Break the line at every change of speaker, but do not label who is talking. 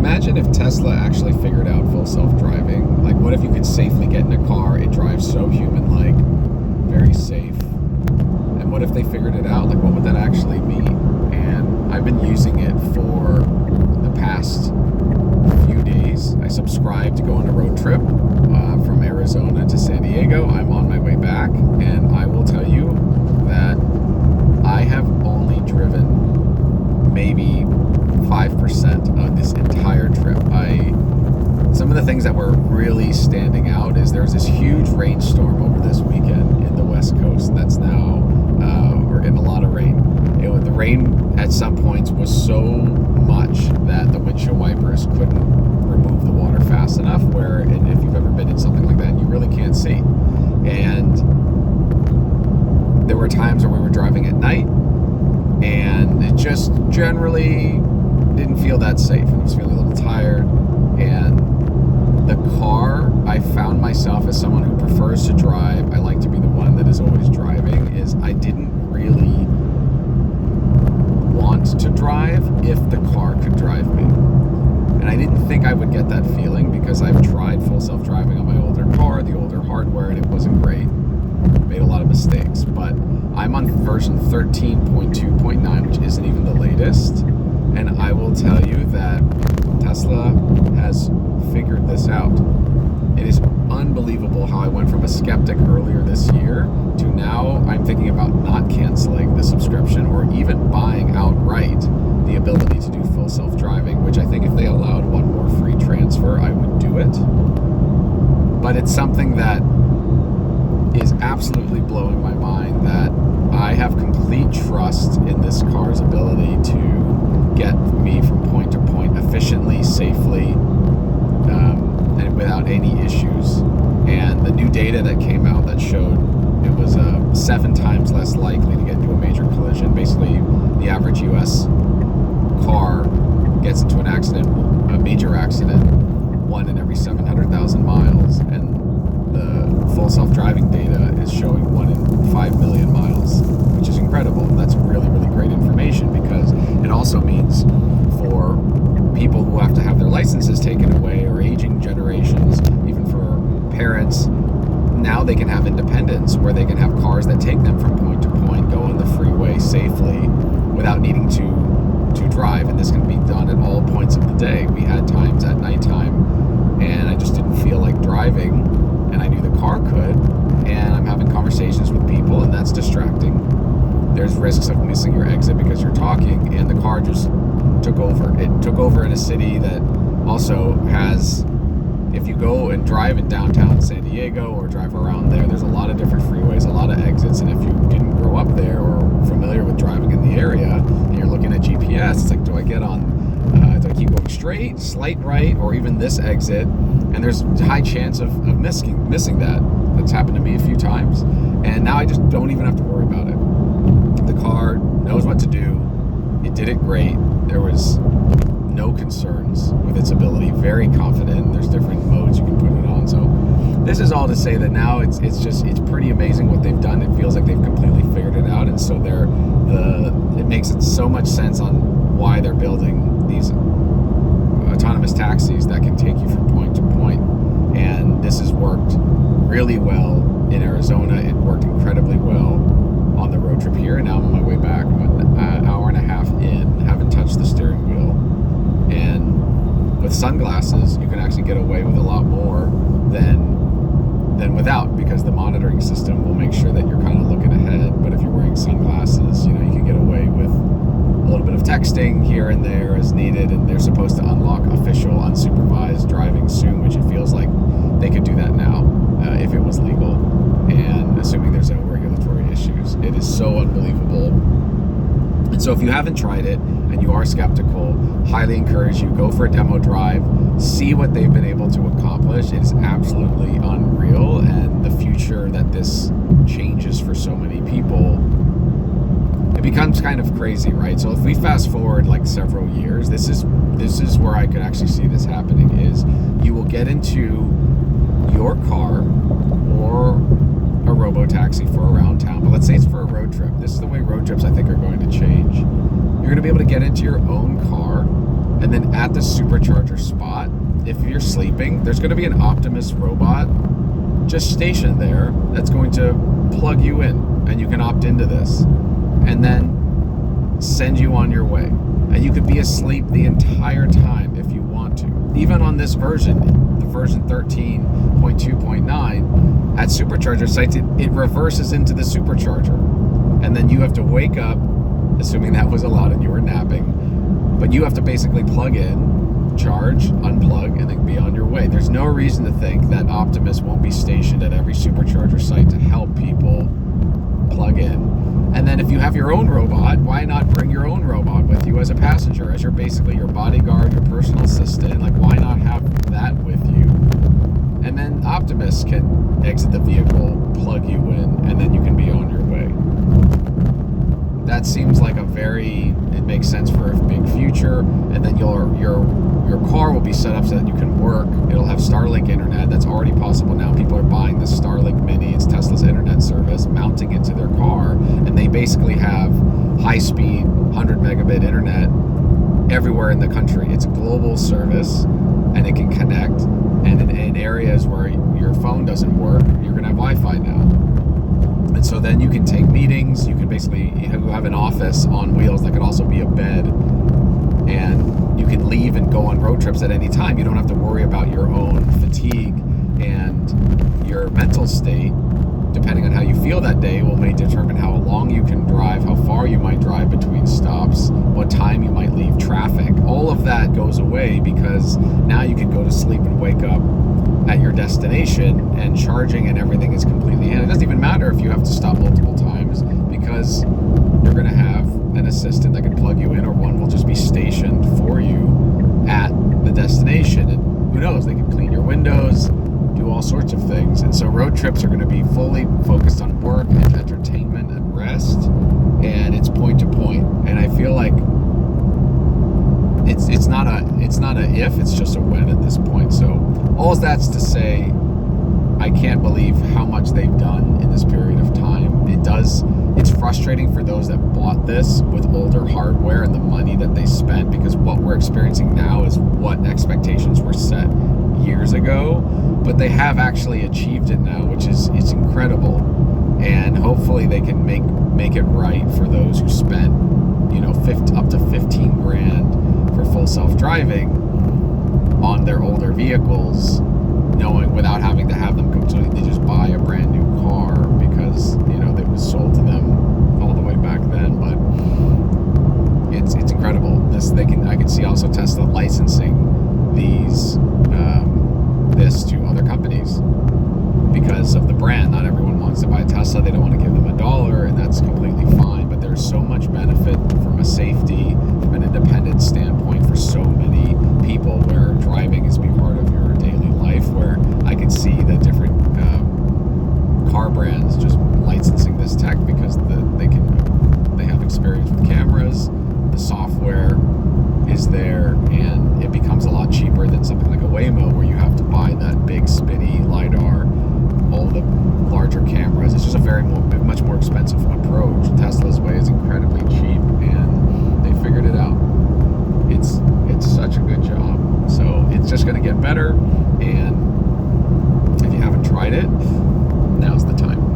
Imagine if Tesla actually figured out full self-driving. Like, what if you could safely get in a car, it drives so human-like, very safe. And what if they figured it out? Like, what would that actually mean? And I've been using it for the past few days. I subscribed to go on a road trip from Arizona to San Diego. I'm on my way back, and I will tell you that I have only driven maybe 5% of this entire trip. Some of the things that were really standing out is there's this huge rainstorm over this weekend in the West Coast. That's now we're getting a lot of rain. The rain at some points was so much that the windshield wipers couldn't remove the water fast enough, where, and if you've ever been in something like that, you really can't see. And there were times where we were driving at night, and it just generally didn't feel that safe. I was feeling a little tired, and the car, I found myself as someone who prefers to drive. I like to be the one that is always driving. Is I didn't really want to drive if the car could drive me. And I didn't think I would get that feeling because I've tried full self-driving on my older car, the older hardware, and it wasn't great. Made a lot of mistakes. But I'm on version 13.2.9, which isn't even the latest. And I will tell you that Tesla has figured this out. It is unbelievable how I went from a skeptic earlier this year to now I'm thinking about not canceling the subscription or even buying outright the ability to do full self-driving, which I think if they allowed one more free transfer, I would do it. But it's something that is absolutely blowing my mind, that I have complete trust in this car's ability to get me from point to point efficiently, safely, and without any issues. And the new data that came out that showed it was 7 times less likely to get into a major collision. Basically, the average U.S. car gets into an accident, a major accident, 1 in every 700,000 miles. And the full self-driving data is showing 1 in 5 million miles, which is incredible. That's really, really great information, because it also means for people who have to have their licenses taken away, or aging generations, even for parents, now they can have independence where they can have cars that take them from point to point, go on the freeway safely without needing to drive. And this can be done at all points of the day. We had times at nighttime and I just didn't feel like driving, and I knew the car could, and I'm having conversations with people, and that's distracting. There's risks of missing your exit because you're talking, and the car just took over. It took over in a city that also has, if you go and drive in downtown San Diego or drive around there's a lot of different freeways, a lot of exits, and if you didn't grow up there or familiar with driving in the area, and you're looking at GPS, it's like, do I get on, do I keep going straight, slight right, or even this exit? And there's a high chance of missing that. That's happened to me a few times, and now I just don't even have to worry about it. The car knows what to do. It did it great. There was no concerns with its ability. Very confident. There's different modes you can put it on. So this is all to say that now it's pretty amazing what they've done. It feels like they've completely figured it out, and so it makes it so much sense on why they're building these autonomous taxis that can take you from point to point. And this has worked really well in Arizona. It worked incredibly well on the road trip here, and now I'm on my way back. I'm an hour and a half in, haven't touched the steering wheel. And with sunglasses, you can actually get away with a lot more than without, because the monitoring system will make sure that you're kind of looking ahead. But if you're wearing sunglasses, you can get away with a little bit of texting here and there as needed, and they're supposed to unlock official unsupervised driving soon, which it feels like they could do that now if it was legal, and assuming there's no regulatory issues. It is so unbelievable. And so if you haven't tried it and you are skeptical, highly encourage you, go for a demo drive, see what they've been able to accomplish. It is absolutely unreal, and the future that this changes for so many people, it becomes kind of crazy, right? So if we fast forward like several years, this is where I could actually see this happening, is you will get into your car or a robo-taxi for around town. But let's say it's for a road trip. This is the way road trips I think are going to change. You're going to be able to get into your own car And then at the supercharger spot, if you're sleeping, there's going to be an Optimus robot just stationed there that's going to plug you in, and you can opt into this and then send you on your way. And you could be asleep the entire time if you want to. Even on this version, the version 13.2.9, at supercharger sites, it reverses into the supercharger. And then you have to wake up, assuming that was allowed and you were napping, but you have to basically plug in, charge, unplug, and then be on your way. There's no reason to think that Optimus won't be stationed at every supercharger site to help people plug in. And then if you have your own robot, why not bring your own robot with you as a passenger, as basically your bodyguard, your personal assistant? Like, why not have that with you? And then Optimus can exit the vehicle, plug you in, and then you can be on your way. That seems like it makes sense for a big future. And then your car will be set up so that you can work. It'll have Starlink internet. That's already possible now. People are buying this Starlink Mini. It's Tesla's internet service, mounting it to their car, and they basically have high-speed 100 megabit internet everywhere in the country. It's a global service, and it can connect. And in areas where your phone doesn't work, you're going to have Wi-Fi now. And so then you can take meetings. You can basically have an office on wheels that could also be a bed. And you can leave and go on road trips at any time. You don't have to worry about your own fatigue, and your mental state, depending on how you feel that day, may determine how long you can drive, how far you might drive between stops, what time you might leave traffic. All of that goes away because now you can go to sleep and wake up at your destination, and charging and everything is completely in. It doesn't even matter if you have to stop multiple times, because you're going to have an assistant that can plug you in, or one will just be stationed for you at the destination. And who knows, they can clean your windows, do all sorts of things. And so road trips are going to be fully focused on work and entertainment and rest, and it's point to point. And I feel like it's not a if, it's just a when at this point. So all that's to say, I can't believe how much they've done in this period of time. It's frustrating for those that bought this with older hardware and the money that they spent, because what we're experiencing now is what expectations were set years ago, but they have actually achieved it now, which is incredible. And hopefully they can make it right for those who spent, up to 15 grand for full self-driving on their older vehicles, knowing without having to have them completely just buy a brand new car, because it was sold to them all the way back then. But it's incredible. I can see also Tesla licensing this to other companies because of the brand. Not everyone wants to buy a Tesla. They don't want to give them $1, and that's completely fine. But there's so much benefit from a safety, from an independent standpoint for so many people, where driving is be part of your daily life, where I can see the different car brands just licensing this tech because they have experience with cameras, the software is there, and it becomes a lot cheaper than something like a Waymo, where you have to buy that big spinny LiDAR, all the larger cameras. It's just a much more expensive approach. Tesla's way is incredibly cheap, and they figured it out. It's such a good job. So it's just going to get better, and if you haven't tried it, now's the time.